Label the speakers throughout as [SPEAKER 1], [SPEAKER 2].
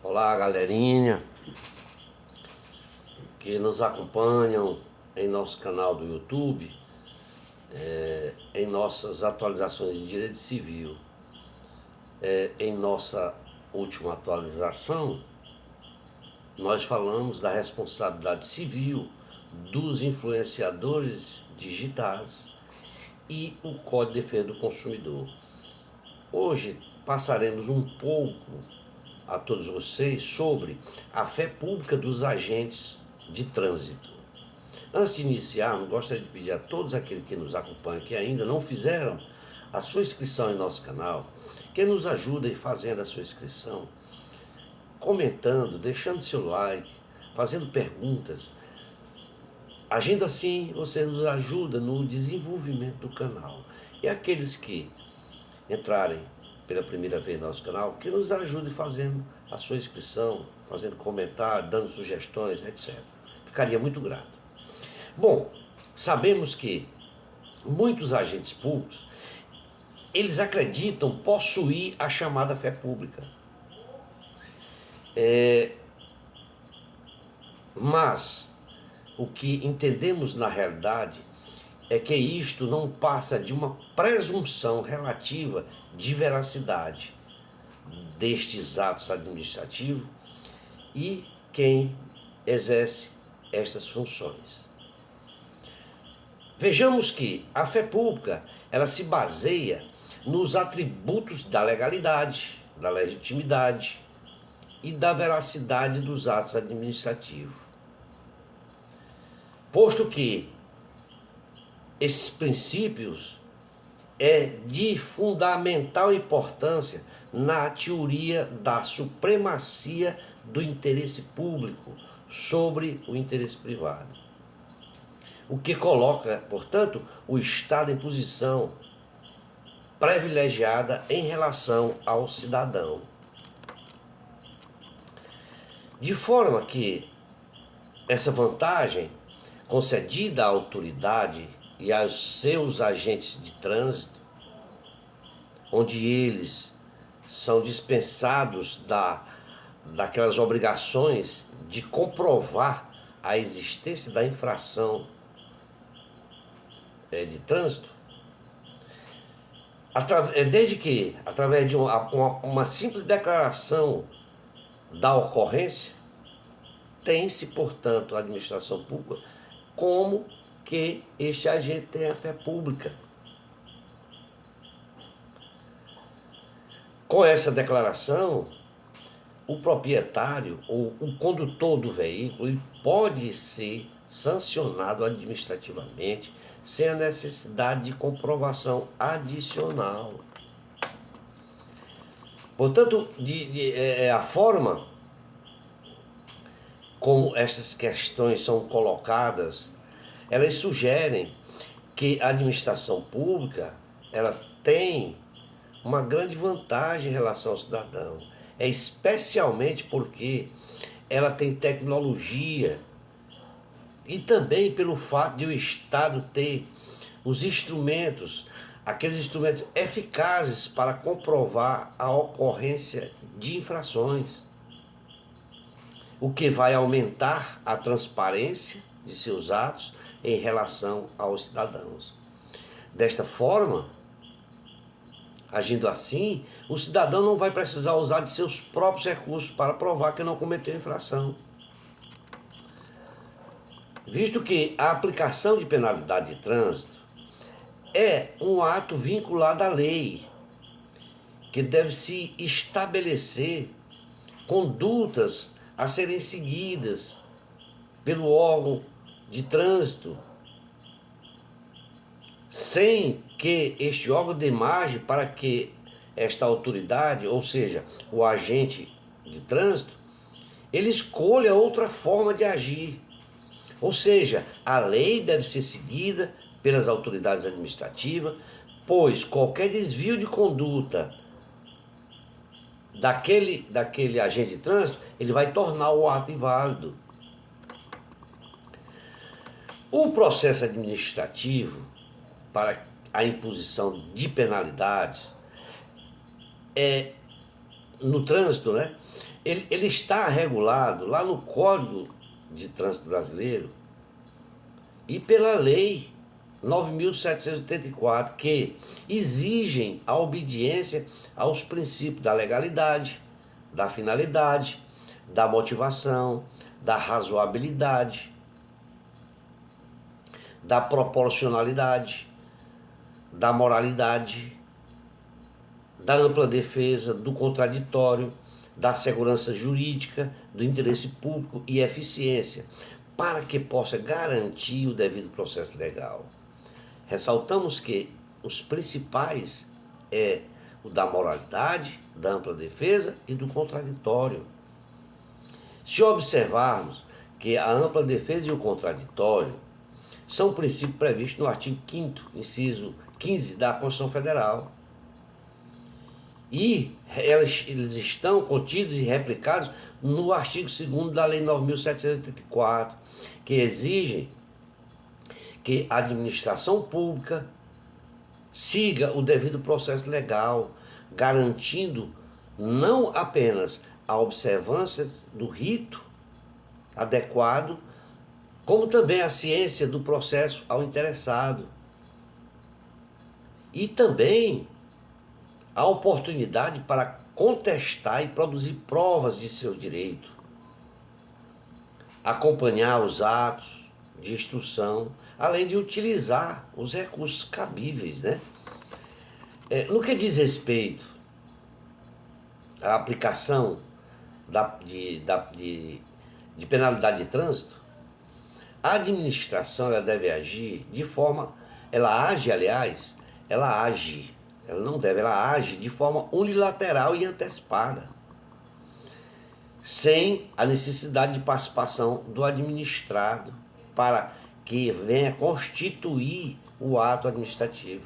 [SPEAKER 1] Olá, galerinha que nos acompanham em nosso canal do YouTube, em nossas atualizações de direito civil. Em nossa última atualização, nós falamos da responsabilidade civil dos influenciadores digitais e o Código de Defesa do Consumidor. Hoje passaremos um pouco a todos vocês sobre a fé pública dos agentes de trânsito. Antes de iniciarmos, gostaria de pedir a todos aqueles que nos acompanham que ainda não fizeram a sua inscrição em nosso canal, que nos ajudem fazendo a sua inscrição, comentando, deixando seu like, fazendo perguntas. Agindo assim, você nos ajuda no desenvolvimento do canal. E aqueles que entrarem pela primeira vez no nosso canal, que nos ajude fazendo a sua inscrição, fazendo comentário, dando sugestões, etc. Ficaria muito grato. Bom, sabemos que muitos agentes públicos, eles acreditam possuir a chamada fé pública. Mas o que entendemos na realidade é que isto não passa de uma presunção relativa de veracidade destes atos administrativos e quem exerce estas funções. Vejamos que a fé pública, ela se baseia nos atributos da legalidade, da legitimidade e da veracidade dos atos administrativos. Posto que esses princípios é de fundamental importância na teoria da supremacia do interesse público sobre o interesse privado. O que coloca, portanto, o Estado em posição privilegiada em relação ao cidadão. De forma que essa vantagem concedida à autoridade e aos seus agentes de trânsito, onde eles são dispensados daquelas obrigações de comprovar a existência da infração de trânsito, desde que, através de uma simples declaração da ocorrência, tem-se, portanto, a administração pública como que este agente tem a fé pública. Com essa declaração, o proprietário ou o condutor do veículo ele pode ser sancionado administrativamente sem a necessidade de comprovação adicional. Portanto, a forma como essas questões são colocadas, elas sugerem que a administração pública ela tem uma grande vantagem em relação ao cidadão. Especialmente porque ela tem tecnologia e também pelo fato de o Estado ter os instrumentos, aqueles instrumentos eficazes para comprovar a ocorrência de infrações, o que vai aumentar a transparência de seus atos em relação aos cidadãos. Desta forma, agindo assim, o cidadão não vai precisar usar de seus próprios recursos para provar que não cometeu infração. Visto que a aplicação de penalidade de trânsito é um ato vinculado à lei, que deve se estabelecer condutas a serem seguidas pelo órgão de trânsito, sem que este órgão dê margem para que esta autoridade, ou seja, o agente de trânsito, ele escolha outra forma de agir. Ou seja, a lei deve ser seguida pelas autoridades administrativas, pois qualquer desvio de conduta daquele agente de trânsito, ele vai tornar o ato inválido. O processo administrativo para a imposição de penalidades no trânsito, Ele está regulado lá no Código de Trânsito Brasileiro e pela Lei 9.784, que exigem a obediência aos princípios da legalidade, da finalidade, da motivação, da razoabilidade, da proporcionalidade, da moralidade, da ampla defesa, do contraditório, da segurança jurídica, do interesse público e eficiência, para que possa garantir o devido processo legal. Ressaltamos que os principais é o da moralidade, da ampla defesa e do contraditório. Se observarmos que a ampla defesa e o contraditório são princípios previstos no artigo 5º, inciso 15 da Constituição Federal. E eles estão contidos e replicados no artigo 2º da Lei 9.784, que exigem que a administração pública siga o devido processo legal, garantindo não apenas a observância do rito adequado, como também a ciência do processo ao interessado. E também a oportunidade para contestar e produzir provas de seus direitos, acompanhar os atos de instrução, além de utilizar os recursos cabíveis, né? No que diz respeito à aplicação de penalidade de trânsito, a administração ela deve agir de forma, ela age de forma unilateral e antecipada, sem a necessidade de participação do administrado para que venha constituir o ato administrativo.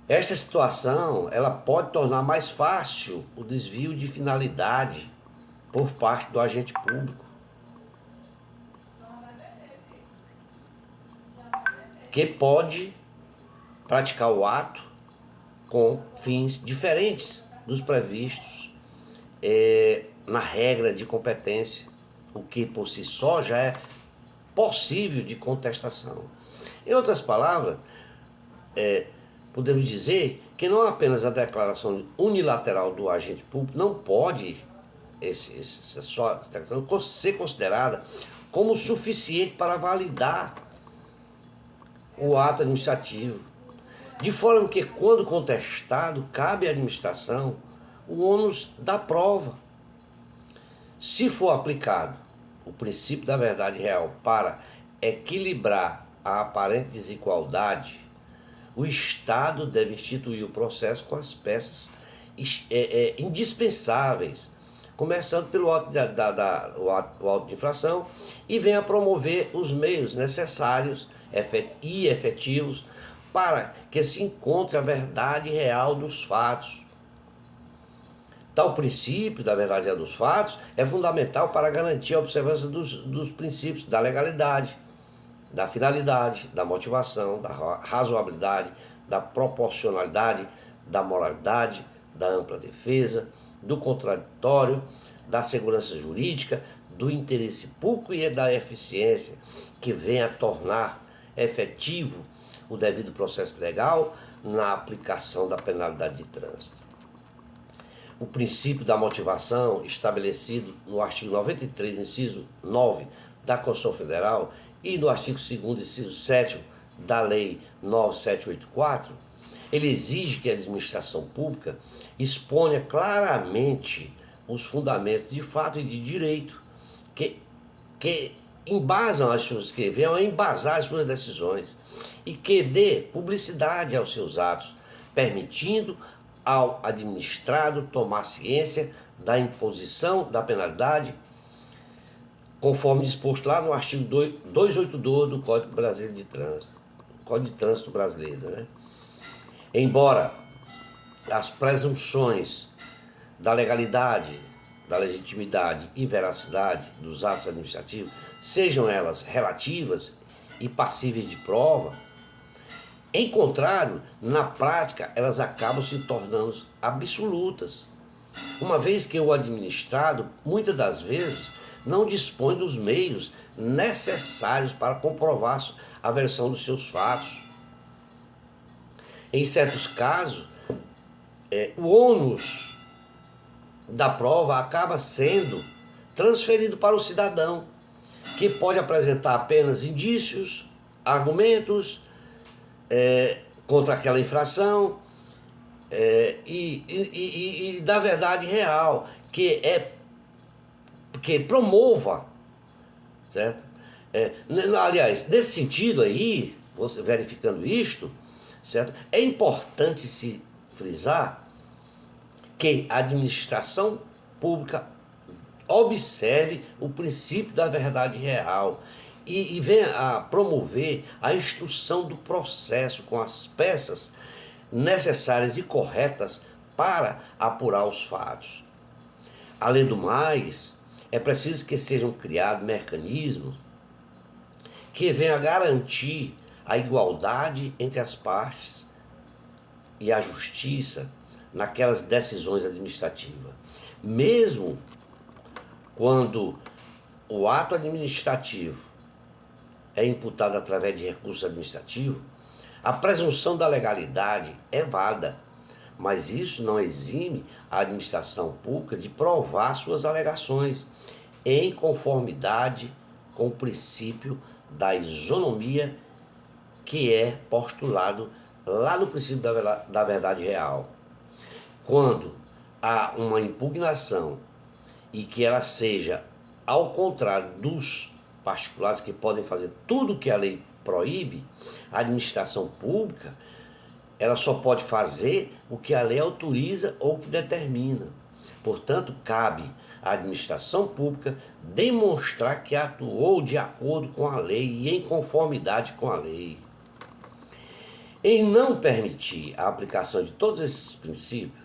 [SPEAKER 1] Essa situação ela pode tornar mais fácil o desvio de finalidade por parte do agente público, que pode praticar o ato com fins diferentes dos previstos na regra de competência, o que por si só já é possível de contestação. Em outras palavras, podemos dizer que não apenas a declaração unilateral do agente público não pode ser considerada como suficiente para validar o ato administrativo, de forma que, quando contestado, cabe à administração o ônus da prova. Se for aplicado o princípio da verdade real para equilibrar a aparente desigualdade, o Estado deve instituir o processo com as peças indispensáveis, começando pelo o auto de infração, e venha promover os meios necessários e efetivos para que se encontre a verdade real dos fatos. Tal princípio da verdade real dos fatos é fundamental para garantir a observância dos princípios da legalidade, da finalidade, da motivação, da razoabilidade, da proporcionalidade, da moralidade, da ampla defesa, do contraditório, da segurança jurídica, do interesse público e da eficiência, que venha a tornar efetivo o devido processo legal na aplicação da penalidade de trânsito. O princípio da motivação, estabelecido no artigo 93, inciso 9 da Constituição Federal e no artigo 2º, inciso 7 da Lei 9.784, ele exige que a administração pública exponha claramente os fundamentos de fato e de direito que embasam as suas, que venham a embasar as suas decisões e que dê publicidade aos seus atos, permitindo ao administrado tomar ciência da imposição da penalidade, conforme disposto lá no artigo 282 do Código Brasileiro de Trânsito, Código de Trânsito Brasileiro, né? Embora as presunções da legalidade, da legitimidade e veracidade dos atos administrativos sejam elas relativas e passíveis de prova, em contrário, na prática, elas acabam se tornando absolutas, uma vez que o administrado, muitas das vezes, não dispõe dos meios necessários para comprovar a versão dos seus fatos. Em certos casos, o ônus da prova acaba sendo transferido para o cidadão, que pode apresentar apenas indícios, argumentos contra aquela infração e da verdade real, que promova, certo? Aliás, nesse sentido aí, você verificando isto, certo? É importante se frisar que a administração pública observe o princípio da verdade real e venha a promover a instrução do processo com as peças necessárias e corretas para apurar os fatos. Além do mais, é preciso que sejam criados mecanismos que venham a garantir a igualdade entre as partes e a justiça naquelas decisões administrativas. Mesmo quando o ato administrativo é imputado através de recurso administrativo, a presunção da legalidade é válida, mas isso não exime a administração pública de provar suas alegações em conformidade com o princípio da isonomia que é postulado lá no princípio da verdade real. Quando há uma impugnação e que ela seja ao contrário dos particulares que podem fazer tudo o que a lei proíbe, a administração pública ela só pode fazer o que a lei autoriza ou que determina. Portanto, cabe à administração pública demonstrar que atuou de acordo com a lei e em conformidade com a lei. Em não permitir a aplicação de todos esses princípios,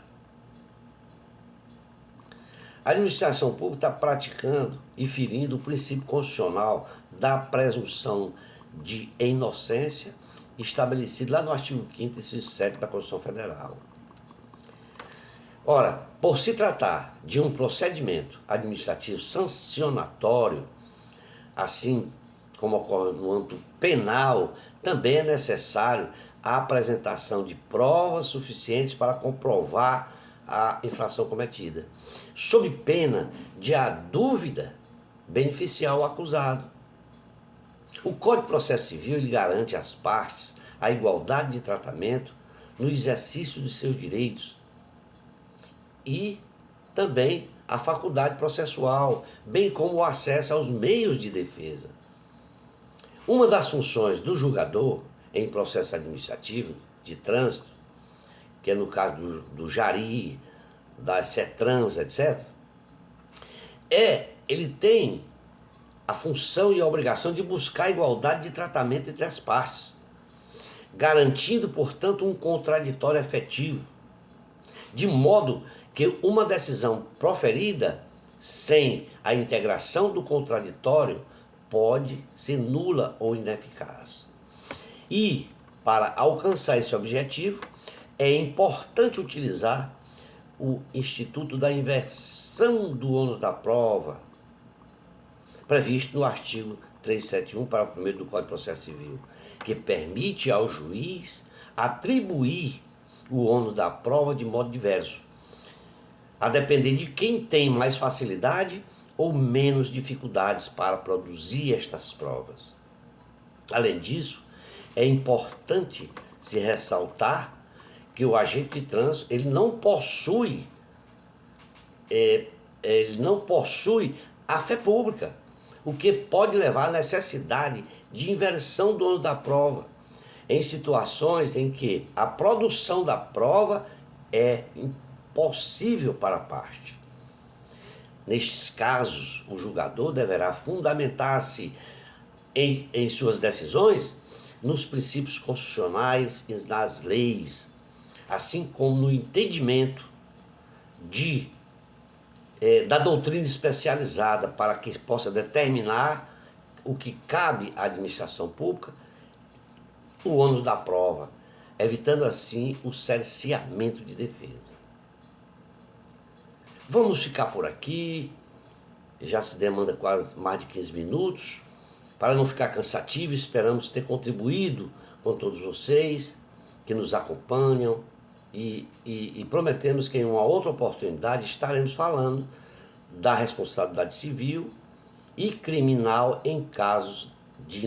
[SPEAKER 1] a administração pública está praticando e ferindo o princípio constitucional da presunção de inocência estabelecido lá no artigo 5º, inciso 7 da Constituição Federal. Ora, por se tratar de um procedimento administrativo sancionatório, assim como ocorre no âmbito penal, também é necessário a apresentação de provas suficientes para comprovar a infração cometida, sob pena de a dúvida beneficiar o acusado. O Código de Processo Civil ele garante às partes a igualdade de tratamento no exercício de seus direitos e também a faculdade processual, bem como o acesso aos meios de defesa. Uma das funções do julgador em processo administrativo de trânsito, que é no caso do Jari, da CETRANS, etc., ele tem a função e a obrigação de buscar a igualdade de tratamento entre as partes, garantindo, portanto, um contraditório efetivo, de modo que uma decisão proferida sem a integração do contraditório pode ser nula ou ineficaz. E, para alcançar esse objetivo, é importante utilizar o Instituto da Inversão do ônus da prova, previsto no artigo 371, parágrafo 1º do Código de Processo Civil, que permite ao juiz atribuir o ônus da prova de modo diverso, a depender de quem tem mais facilidade ou menos dificuldades para produzir estas provas. Além disso, é importante se ressaltar que o agente de trânsito ele não possui a fé pública, o que pode levar à necessidade de inversão do ônus da prova, em situações em que a produção da prova é impossível para a parte. Nestes casos, o julgador deverá fundamentar-se em suas decisões nos princípios constitucionais e nas leis, assim como no entendimento da doutrina especializada para que possa determinar o que cabe à administração pública, o ônus da prova, evitando assim o cerceamento de defesa. Vamos ficar por aqui, já se demanda quase mais de 15 minutos. Para não ficar cansativo, esperamos ter contribuído com todos vocês que nos acompanham e prometemos que em uma outra oportunidade estaremos falando da responsabilidade civil e criminal em casos de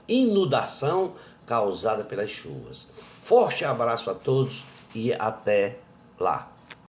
[SPEAKER 1] inundação causada pelas chuvas. Forte abraço a todos e até lá.